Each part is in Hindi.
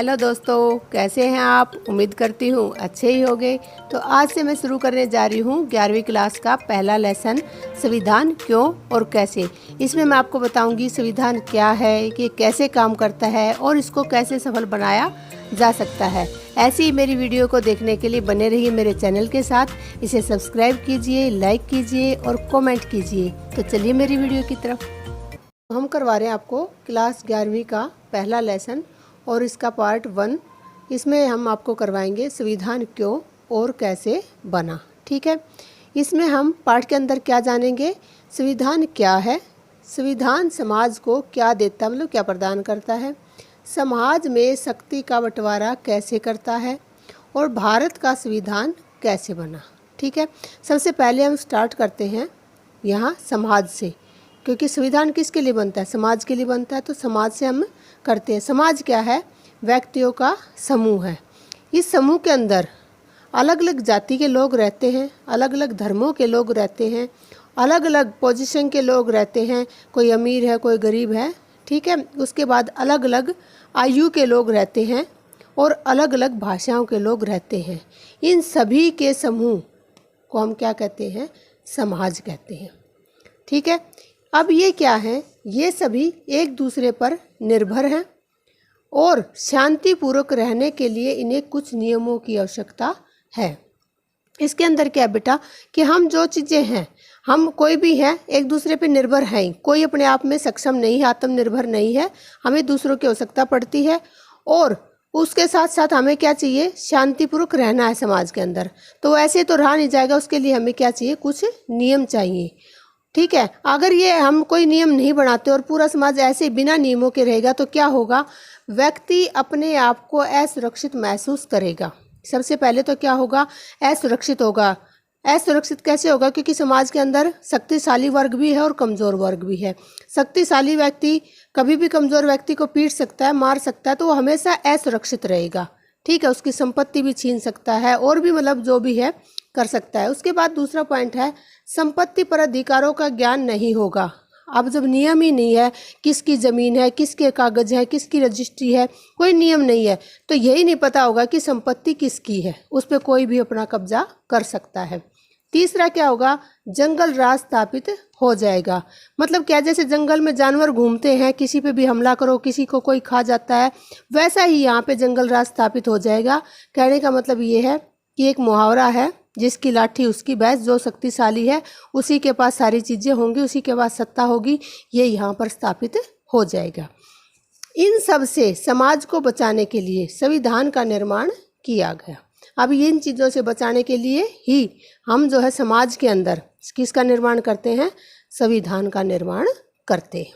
हेलो दोस्तों, कैसे हैं आप। उम्मीद करती हूँ अच्छे ही होंगे। तो आज से मैं शुरू करने जा रही हूँ 11वीं क्लास का पहला लेसन, संविधान क्यों और कैसे। इसमें मैं आपको बताऊंगी संविधान क्या है, कि कैसे काम करता है और इसको कैसे सफल बनाया जा सकता है। ऐसी ही मेरी वीडियो को देखने के लिए बने रहिए मेरे चैनल के साथ। इसे सब्सक्राइब कीजिए, लाइक कीजिए और कॉमेंट कीजिए। तो चलिए मेरी वीडियो की तरफ। हम करवा रहे हैं आपको क्लास 11वीं का पहला लेसन और इसका पार्ट 1। इसमें हम आपको करवाएंगे संविधान क्यों और कैसे बना। ठीक है, इसमें हम पाठ के अंदर क्या जानेंगे, संविधान क्या है, संविधान समाज को क्या देता, मतलब क्या प्रदान करता है, समाज में शक्ति का बंटवारा कैसे करता है और भारत का संविधान कैसे बना। ठीक है, सबसे पहले हम स्टार्ट करते हैं यहाँ समाज से, क्योंकि संविधान किसके लिए बनता है, समाज के लिए बनता है। तो समाज से हम करते हैं। समाज क्या है, व्यक्तियों का समूह है। इस समूह के अंदर अलग अलग जाति के लोग रहते हैं, अलग अलग धर्मों के लोग रहते हैं, अलग अलग पोजीशन के लोग रहते हैं। कोई अमीर है, कोई गरीब है। ठीक है, उसके बाद अलग अलग आयु के लोग रहते हैं और अलग अलग भाषाओं के लोग रहते हैं। इन सभी के समूह को हम क्या कहते हैं, समाज कहते हैं। ठीक है, अब ये क्या है, ये सभी एक दूसरे पर निर्भर हैं और शांतिपूर्वक रहने के लिए इन्हें कुछ नियमों की आवश्यकता है। इसके अंदर क्या है बेटा, कि हम जो चीज़ें हैं, हम कोई भी है एक दूसरे पे निर्भर हैं। कोई अपने आप में सक्षम नहीं है, आत्मनिर्भर नहीं है। हमें दूसरों की आवश्यकता पड़ती है और उसके साथ साथ हमें क्या चाहिए, शांतिपूर्वक रहना है समाज के अंदर। तो ऐसे तो रहा नहीं जाएगा, उसके लिए हमें क्या चाहिए, कुछ नियम चाहिए। ठीक है, अगर ये हम कोई नियम नहीं बनाते और पूरा समाज ऐसे बिना नियमों के रहेगा तो क्या होगा, व्यक्ति अपने आप को असुरक्षित महसूस करेगा। सबसे पहले तो क्या होगा, असुरक्षित होगा। असुरक्षित कैसे होगा, क्योंकि समाज के अंदर शक्तिशाली वर्ग भी है और कमज़ोर वर्ग भी है। शक्तिशाली व्यक्ति कभी भी कमज़ोर व्यक्ति को पीट सकता है, मार सकता है, तो वो हमेशा असुरक्षित रहेगा। ठीक है, उसकी संपत्ति भी छीन सकता है और भी मतलब जो भी है कर सकता है। उसके बाद दूसरा पॉइंट है, संपत्ति पर अधिकारों का ज्ञान नहीं होगा। अब जब नियम ही नहीं है, किसकी ज़मीन है, किसके कागज़ है, किसकी रजिस्ट्री है, कोई नियम नहीं है, तो यही नहीं पता होगा कि संपत्ति किसकी है। उस पर कोई भी अपना कब्जा कर सकता है। तीसरा क्या होगा, जंगल राज स्थापित हो जाएगा। मतलब क्या, जैसे जंगल में जानवर घूमते हैं, किसी पे भी हमला करो, किसी को कोई खा जाता है, वैसा ही यहाँ पे जंगल राज स्थापित हो जाएगा। कहने का मतलब ये है कि एक मुहावरा है, जिसकी लाठी उसकी भैंस, जो शक्तिशाली है उसी के पास सारी चीज़ें होंगी, उसी के पास सत्ता होगी। ये यहाँ पर स्थापित हो जाएगा। इन सब से समाज को बचाने के लिए संविधान का निर्माण किया गया। अब इन चीज़ों से बचाने के लिए ही हम जो है समाज के अंदर किसका निर्माण करते हैं, संविधान का निर्माण करते हैं।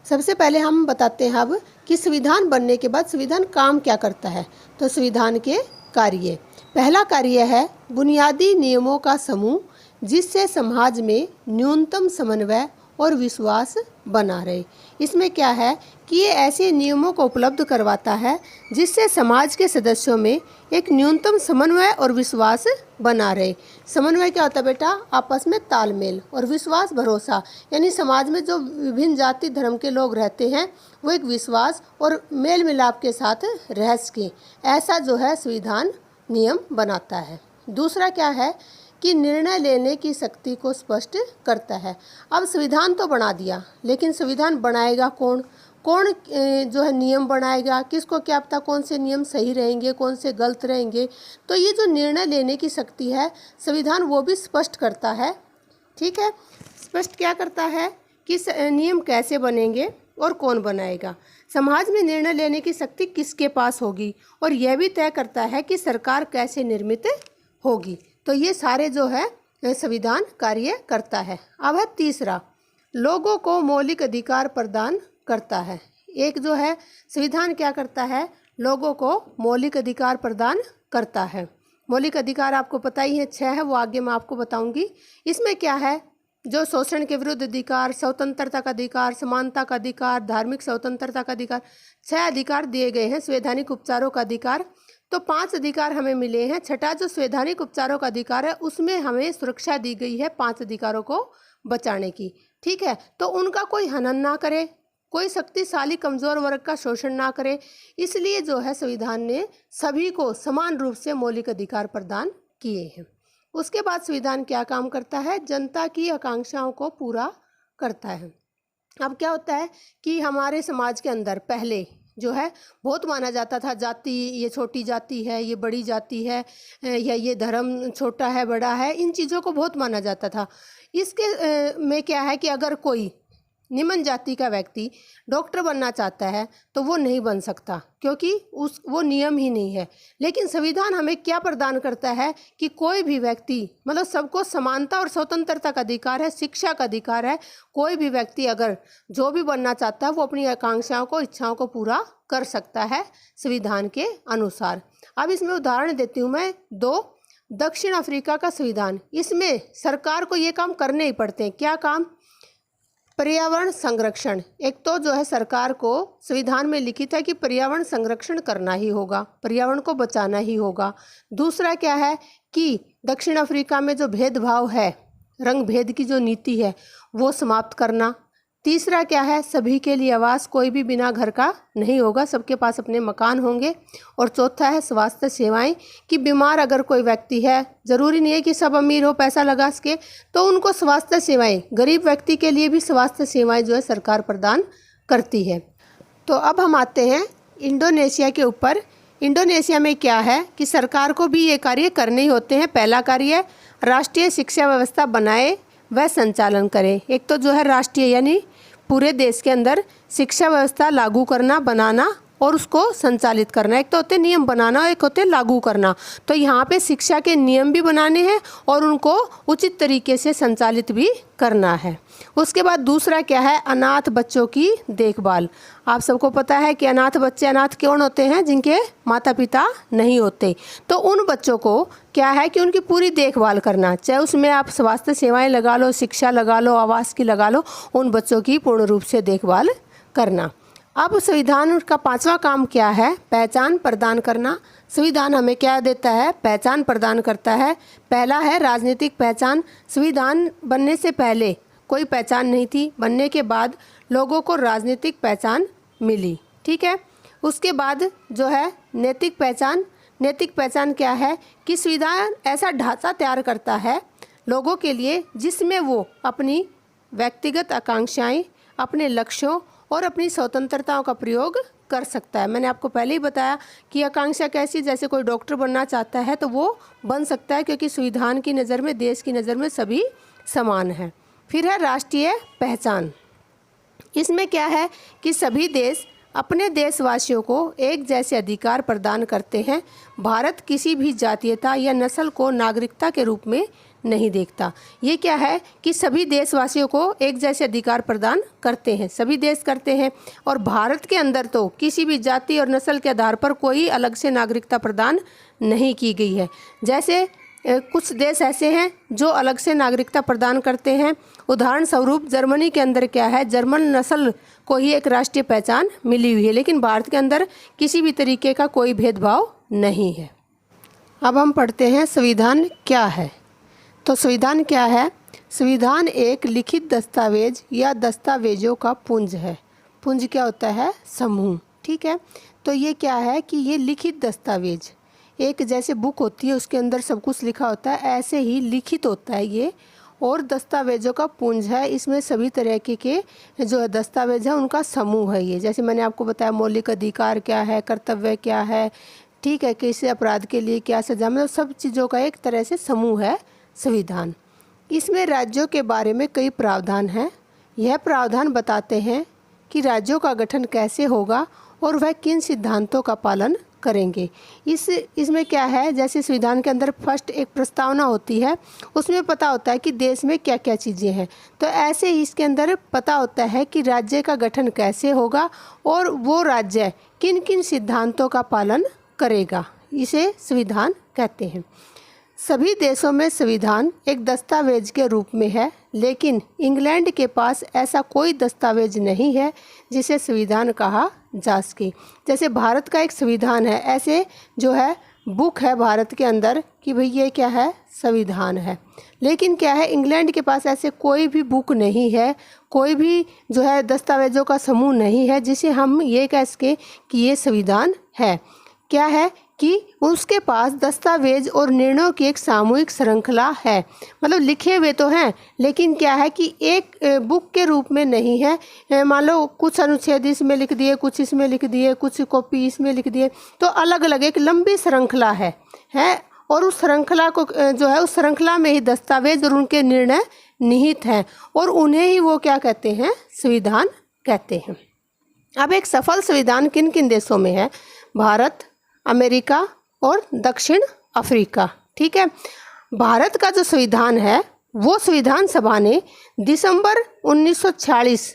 सबसे पहले हम बताते हैं अब कि संविधान बनने के बाद संविधान काम क्या करता है। तो संविधान के कार्य, पहला कार्य है बुनियादी नियमों का समूह, जिससे समाज में न्यूनतम समन्वय और विश्वास बना रहे। इसमें क्या है कि ये ऐसे नियमों को उपलब्ध करवाता है जिससे समाज के सदस्यों में एक न्यूनतम समन्वय और विश्वास बना रहे। समन्वय क्या होता है बेटा, आपस में तालमेल, और विश्वास भरोसा, यानी समाज में जो विभिन्न जाति धर्म के लोग रहते हैं वो एक विश्वास और मेल मिलाप के साथ रह सकें, ऐसा जो है संविधान नियम बनाता है। दूसरा क्या है कि निर्णय लेने की शक्ति को स्पष्ट करता है। अब संविधान तो बना दिया, लेकिन संविधान बनाएगा कौन, कौन जो है नियम बनाएगा, किसको क्या पता कौन से नियम सही रहेंगे, कौन से गलत रहेंगे। तो ये जो निर्णय लेने की शक्ति है संविधान वो भी स्पष्ट करता है। ठीक है, स्पष्ट क्या करता है कि नियम कैसे बनेंगे और कौन बनाएगा, समाज में निर्णय लेने की शक्ति किसके पास होगी, और यह भी तय करता है कि सरकार कैसे निर्मित होगी। तो ये सारे जो है संविधान कार्य करता है। अब है तीसरा, लोगों को मौलिक अधिकार प्रदान करता है। एक जो है संविधान क्या करता है, लोगों को मौलिक अधिकार प्रदान करता है। मौलिक अधिकार आपको पता ही है, 6 है, वो आगे मैं आपको बताऊंगी। इसमें क्या है, जो शोषण के विरुद्ध अधिकार, स्वतंत्रता का अधिकार, समानता का अधिकार, धार्मिक स्वतंत्रता का अधिकार, 6 अधिकार दिए गए हैं। संवैधानिक उपचारों का अधिकार, तो 5 अधिकार हमें मिले हैं। छठा जो संवैधानिक उपचारों का अधिकार है उसमें हमें सुरक्षा दी गई है 5 अधिकारों को बचाने की। ठीक है, तो उनका कोई हनन ना करे, कोई शक्तिशाली कमज़ोर वर्ग का शोषण ना करे, इसलिए जो है संविधान ने सभी को समान रूप से मौलिक अधिकार प्रदान किए हैं। उसके बाद संविधान क्या काम करता है? जनता की आकांक्षाओं को पूरा करता है। अब क्या होता है कि हमारे समाज के अंदर पहले जो है बहुत माना जाता था जाति, ये छोटी जाति है, ये बड़ी जाति है, या ये धर्म छोटा है बड़ा है, इन चीज़ों को बहुत माना जाता था। इसके में क्या है कि अगर कोई निम्न जाति का व्यक्ति डॉक्टर बनना चाहता है तो वो नहीं बन सकता, क्योंकि वो नियम ही नहीं है। लेकिन संविधान हमें क्या प्रदान करता है कि कोई भी व्यक्ति, मतलब सबको समानता और स्वतंत्रता का अधिकार है, शिक्षा का अधिकार है। कोई भी व्यक्ति अगर जो भी बनना चाहता है वो अपनी आकांक्षाओं को, इच्छाओं को पूरा कर सकता है संविधान के अनुसार। अब इसमें उदाहरण देती हूँ मैं दो। दक्षिण अफ्रीका का संविधान, इसमें सरकार को ये काम करने ही पड़ते हैं। क्या काम? पर्यावरण संरक्षण। एक तो जो है सरकार को संविधान में लिखित है कि पर्यावरण संरक्षण करना ही होगा, पर्यावरण को बचाना ही होगा। दूसरा क्या है कि दक्षिण अफ्रीका में जो भेदभाव है, रंग भेद की जो नीति है, वो समाप्त करना। तीसरा क्या है? सभी के लिए आवास, कोई भी बिना घर का नहीं होगा, सबके पास अपने मकान होंगे। और चौथा है स्वास्थ्य सेवाएं, कि बीमार अगर कोई व्यक्ति है, ज़रूरी नहीं है कि सब अमीर हो पैसा लगा सके, तो उनको स्वास्थ्य सेवाएं, गरीब व्यक्ति के लिए भी स्वास्थ्य सेवाएं जो है सरकार प्रदान करती है। तो अब हम आते हैं इंडोनेशिया के ऊपर। इंडोनेशिया में क्या है कि सरकार को भी ये कार्य करने ही होते हैं। पहला कार्य राष्ट्रीय शिक्षा व्यवस्था बनाए वह संचालन करे। एक तो जो है राष्ट्रीय यानी पूरे देश के अंदर शिक्षा व्यवस्था लागू करना, बनाना और उसको संचालित करना। एक तो होते नियम बनाना, एक होते लागू करना। तो यहाँ पे शिक्षा के नियम भी बनाने हैं और उनको उचित तरीके से संचालित भी करना है। उसके बाद दूसरा क्या है? अनाथ बच्चों की देखभाल। आप सबको पता है कि अनाथ बच्चे अनाथ कौन होते हैं? जिनके माता पिता नहीं होते। तो उन बच्चों को क्या है कि उनकी पूरी देखभाल करना, चाहे उसमें आप स्वास्थ्य सेवाएं लगा लो, शिक्षा लगा लो, आवास की लगा लो, उन बच्चों की पूर्ण रूप से देखभाल करना। अब संविधान का पांचवा काम क्या है? पहचान प्रदान करना। संविधान हमें क्या देता है? पहचान प्रदान करता है। पहला है राजनीतिक पहचान। संविधान बनने से पहले कोई पहचान नहीं थी, बनने के बाद लोगों को राजनीतिक पहचान मिली, ठीक है। उसके बाद जो है नैतिक पहचान। नैतिक पहचान क्या है कि संविधान ऐसा ढांचा तैयार करता है लोगों के लिए जिसमें वो अपनी व्यक्तिगत आकांक्षाएं, अपने लक्ष्यों और अपनी स्वतंत्रताओं का प्रयोग कर सकता है। मैंने आपको पहले ही बताया कि आकांक्षा कैसी, जैसे कोई डॉक्टर बनना चाहता है तो वो बन सकता है, क्योंकि संविधान की नज़र में, देश की नज़र में सभी समान हैं। फिर है राष्ट्रीय पहचान। इसमें क्या है कि सभी देश अपने देशवासियों को एक जैसे अधिकार प्रदान करते हैं। भारत किसी भी जातीयता या नस्ल को नागरिकता के रूप में नहीं देखता। ये क्या है कि सभी देशवासियों को एक जैसे अधिकार प्रदान करते हैं, सभी देश करते हैं। और भारत के अंदर तो किसी भी जाति और नस्ल के आधार पर कोई अलग से नागरिकता प्रदान नहीं की गई है। जैसे कुछ देश ऐसे हैं जो अलग से नागरिकता प्रदान करते हैं। उदाहरण स्वरूप जर्मनी के अंदर क्या है, जर्मन नस्ल को ही एक राष्ट्रीय पहचान मिली हुई है, लेकिन भारत के अंदर किसी भी तरीके का कोई भेदभाव नहीं है। अब हम पढ़ते हैं संविधान क्या है। तो संविधान क्या है? संविधान एक लिखित दस्तावेज या दस्तावेजों का पुंज है। पुंज क्या होता है? समूह, ठीक है। तो ये क्या है कि ये लिखित दस्तावेज, एक जैसे बुक होती है उसके अंदर सब कुछ लिखा होता है, ऐसे ही लिखित होता है ये, और दस्तावेजों का पुंज है। इसमें सभी तरह के जो दस्तावेज है उनका समूह है ये। जैसे मैंने आपको बताया मौलिक अधिकार क्या है, कर्तव्य क्या है, ठीक है, किसी अपराध के लिए क्या सजा, मतलब सब चीज़ों का एक तरह से समूह है संविधान। इसमें राज्यों के बारे में कई प्रावधान हैं। यह प्रावधान बताते हैं कि राज्यों का गठन कैसे होगा और वह किन सिद्धांतों का पालन करेंगे। इसमें क्या है, जैसे संविधान के अंदर फर्स्ट एक प्रस्तावना होती है, उसमें पता होता है कि देश में क्या क्या चीज़ें हैं। तो ऐसे ही इसके अंदर पता होता है कि राज्य का गठन कैसे होगा और वो राज्य किन किन सिद्धांतों का पालन करेगा। इसे संविधान कहते हैं। सभी देशों में संविधान एक दस्तावेज के रूप में है, लेकिन इंग्लैंड के पास ऐसा कोई दस्तावेज नहीं है जिसे संविधान कहा जा सके। जैसे भारत का एक संविधान है, ऐसे जो है बुक है भारत के अंदर कि भाई ये क्या है, संविधान है। लेकिन क्या है, इंग्लैंड के पास ऐसे कोई भी बुक नहीं है, कोई भी जो है दस्तावेज़ों का समूह नहीं है जिसे हम ये कह सकें कि ये संविधान है। क्या है कि उसके पास दस्तावेज और निर्णयों की एक सामूहिक श्रृंखला है। मतलब लिखे हुए तो हैं, लेकिन क्या है कि एक बुक के रूप में नहीं है। मान लो कुछ अनुच्छेद इसमें लिख दिए, कुछ इसमें लिख दिए, कुछ कॉपी इसमें लिख दिए, तो अलग अलग एक लंबी श्रृंखला है। और उस श्रृंखला को जो है, उस श्रृंखला में ही दस्तावेज और उनके निर्णय निहित हैं, और उन्हें ही वो क्या कहते हैं, संविधान कहते हैं। अब एक सफल संविधान किन किन देशों में है? भारत, अमेरिका और दक्षिण अफ्रीका। ठीक है, भारत का जो संविधान है वो संविधान सभा ने दिसंबर 1946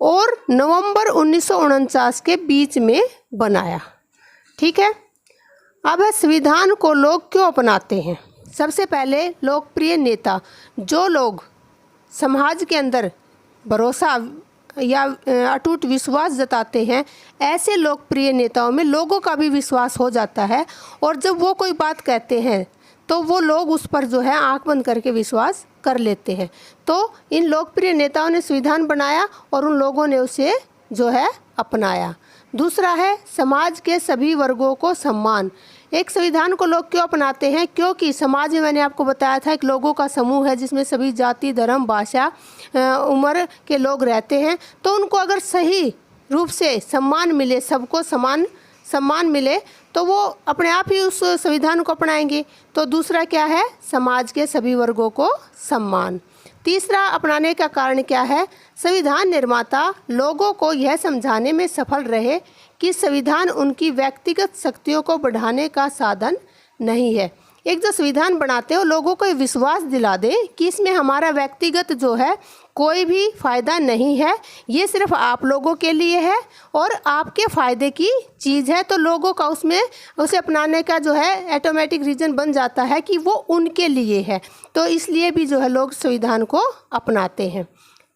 और नवंबर 1949 के बीच में बनाया। ठीक है, अब संविधान को लोग क्यों अपनाते हैं? सबसे पहले लोकप्रिय नेता, जो लोग समाज के अंदर भरोसा या अटूट विश्वास जताते हैं, ऐसे लोकप्रिय नेताओं में लोगों का भी विश्वास हो जाता है, और जब वो कोई बात कहते हैं तो वो लोग उस पर जो है आंख बंद करके विश्वास कर लेते हैं। तो इन लोकप्रिय नेताओं ने संविधान बनाया और उन लोगों ने उसे जो है अपनाया। दूसरा है समाज के सभी वर्गों को सम्मान। एक संविधान को लोग क्यों अपनाते हैं? क्योंकि समाज में मैंने आपको बताया था एक लोगों का समूह है जिसमें सभी जाति, धर्म, भाषा, उम्र के लोग रहते हैं। तो उनको अगर सही रूप से सम्मान मिले, सबको समान सम्मान मिले, तो वो अपने आप ही उस संविधान को अपनाएंगे। तो दूसरा क्या है? समाज के सभी वर्गों को सम्मान। तीसरा अपनाने का कारण क्या है? संविधान निर्माता लोगों को यह समझाने में सफल रहे कि संविधान उनकी व्यक्तिगत शक्तियों को बढ़ाने का साधन नहीं है। एक जो संविधान बनाते हो लोगों को विश्वास दिला दें कि इसमें हमारा व्यक्तिगत जो है कोई भी फ़ायदा नहीं है, ये सिर्फ आप लोगों के लिए है और आपके फ़ायदे की चीज़ है। तो लोगों का उसमें उसे अपनाने का जो है ऑटोमेटिक रीज़न बन जाता है कि वो उनके लिए है। तो इसलिए भी जो है लोग संविधान को अपनाते हैं।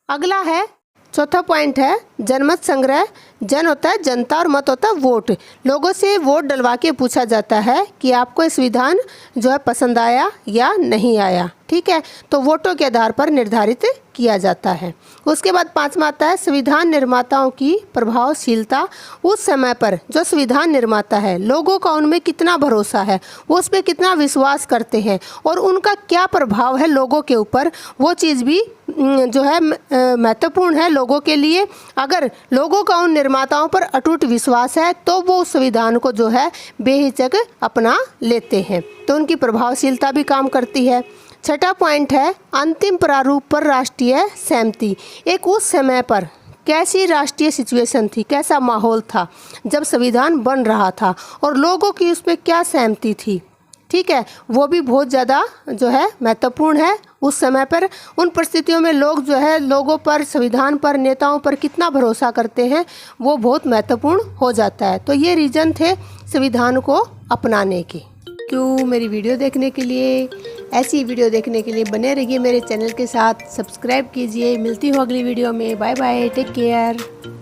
अगला है, चौथा पॉइंट है जनमत संग्रह। जन होता है जनता और मत होता है वोट। लोगों से वोट डलवा के पूछा जाता है कि आपको ये संविधान जो है पसंद आया या नहीं आया। ठीक है, तो वोटों के आधार पर निर्धारित किया जाता है। उसके बाद पांचवा आता है संविधान निर्माताओं की प्रभावशीलता। उस समय पर जो संविधान निर्माता है लोगों का उनमें कितना भरोसा है, वो उस पर कितना विश्वास करते हैं और उनका क्या प्रभाव है लोगों के ऊपर, वो चीज़ भी जो है महत्वपूर्ण है लोगों के लिए। अगर लोगों का उन निर्माताओं पर अटूट विश्वास है तो वो उस संविधान को जो है बेहिचक अपना लेते हैं, तो उनकी प्रभावशीलता भी काम करती है। छठा पॉइंट है अंतिम प्रारूप पर राष्ट्रीय सहमति। एक उस समय पर कैसी राष्ट्रीय सिचुएशन थी, कैसा माहौल था जब संविधान बन रहा था और लोगों की उस पर क्या सहमति थी। ठीक है, वो भी बहुत ज़्यादा जो है महत्वपूर्ण है। उस समय पर उन परिस्थितियों में लोग जो है लोगों पर, संविधान पर, नेताओं पर कितना भरोसा करते हैं वो बहुत महत्वपूर्ण हो जाता है। तो ये रीज़न थे संविधान को अपनाने के। क्यों मेरी वीडियो देखने के लिए, ऐसी वीडियो देखने के लिए बने रहिए मेरे चैनल के साथ, सब्सक्राइब कीजिए। मिलती हूँ अगली वीडियो में। Bye bye, take care.